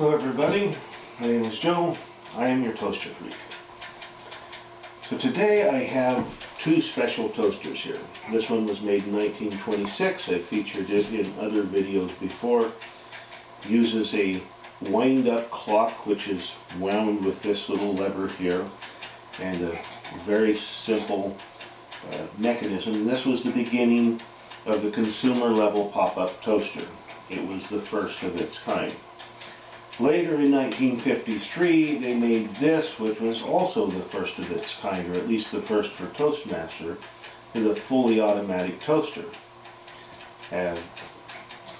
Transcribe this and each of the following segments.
Hello everybody, my name is Joe. I am your ToasterPhreak. So today I have two special toasters here. This one was made in 1926. I featured it in other videos before. It uses a wind-up clock which is wound with this little lever here, and a very simple mechanism. And this was the beginning of the consumer level pop-up toaster. It was the first of its kind. Later in 1953 they made this, which was also the first of its kind, or at least the first for Toastmaster, is a fully automatic toaster. And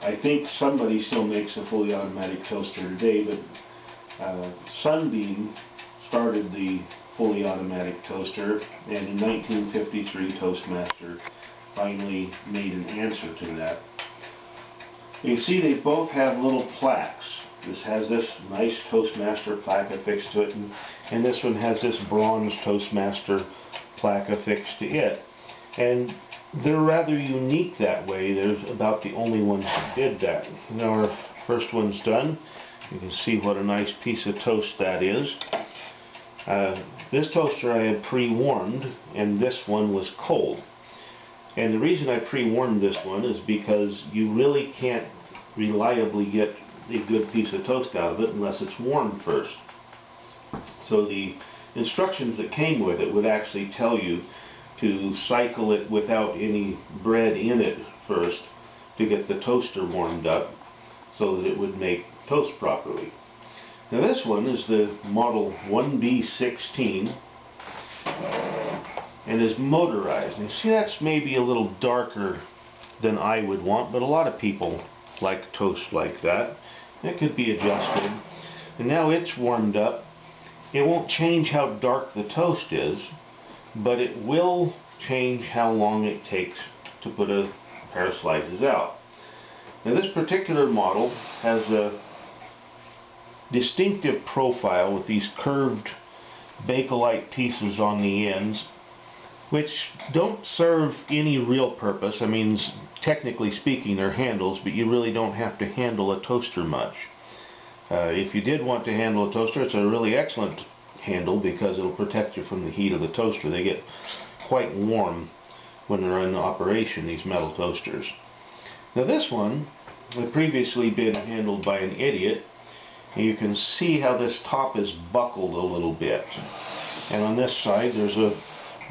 I think somebody still makes a fully automatic toaster today, but Sunbeam started the fully automatic toaster, and in 1953 Toastmaster finally made an answer to that. You see they both have little plaques. This has this nice Toastmaster plaque affixed to it, and this one has this bronze Toastmaster plaque affixed to it. And they're rather unique that way. They're about the only ones who did that. Now our first one's done. You can see what a nice piece of toast that is. This toaster I had pre-warmed, and this one was cold. And the reason I pre-warmed this one is because you really can't reliably get a good piece of toast out of it unless it's warmed first. So the instructions that came with it would actually tell you to cycle it without any bread in it first to get the toaster warmed up so that it would make toast properly. Now this one is the model 1B16 and is motorized. And you see, that's maybe a little darker than I would want, but a lot of people like toast like that. It could be adjusted. And now it's warmed up. It won't change how dark the toast is, but it will change how long it takes to put a pair of slices out. Now this particular model has a distinctive profile with these curved Bakelite pieces on the ends, which don't serve any real purpose. I mean, technically speaking, they're handles, but you really don't have to handle a toaster much. If you did want to handle a toaster, it's a really excellent handle because it'll protect you from the heat of the toaster. They get quite warm when they're in operation, these metal toasters. Now this one had previously been handled by an idiot, and you can see how this top is buckled a little bit. And on this side there's a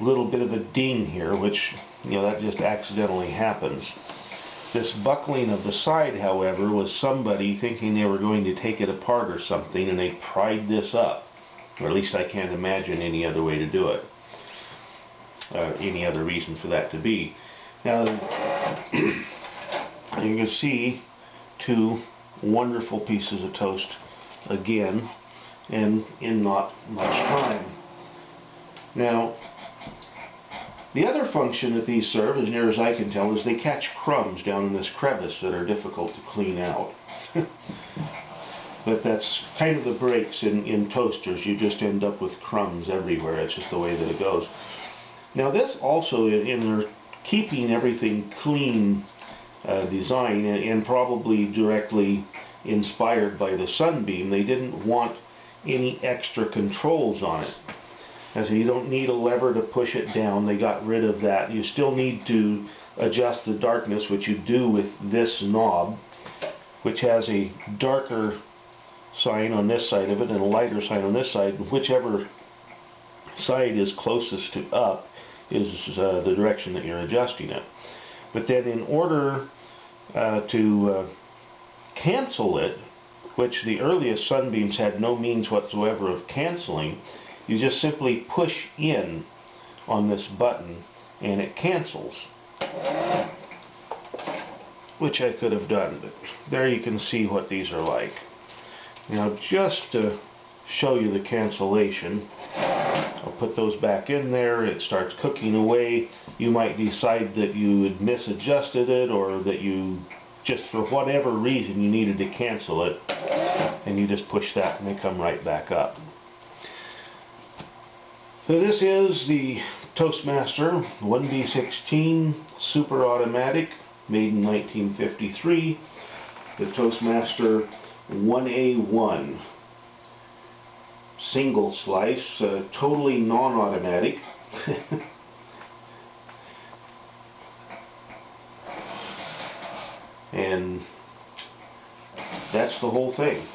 little bit of a ding here, which, that just accidentally happens. This buckling of the side, however, was somebody thinking they were going to take it apart or something, and they pried this up. Or at least I can't imagine any other way to do it. Any other reason for that to be. Now, you can see two wonderful pieces of toast again, and in not much time. Now, the other function that these serve, as near as I can tell, is they catch crumbs down in this crevice that are difficult to clean out. But that's kind of the breaks in toasters. You just end up with crumbs everywhere. It's just the way that it goes. Now this also, in their keeping everything clean design, and probably directly inspired by the Sunbeam, they didn't want any extra controls on it. And so you don't need a lever to push it down. They got rid of that. You still need to adjust the darkness, which you do with this knob, which has a darker sign on this side of it and a lighter sign on this side. Whichever side is closest to up is the direction that you're adjusting it. But then in order to cancel it, which the earliest Sunbeams had no means whatsoever of canceling, you just simply push in on this button and it cancels, which I could have done, but there you can see what these are like. Now, just to show you the cancellation, I'll put those back in there. It starts cooking away. You might decide that you had misadjusted it, or that you just for whatever reason you needed to cancel it, and you just push that and they come right back up. So this is the Toastmaster 1B16 Super-Automatic, made in 1953. The Toastmaster 1A1 single slice, totally non-automatic. And that's the whole thing.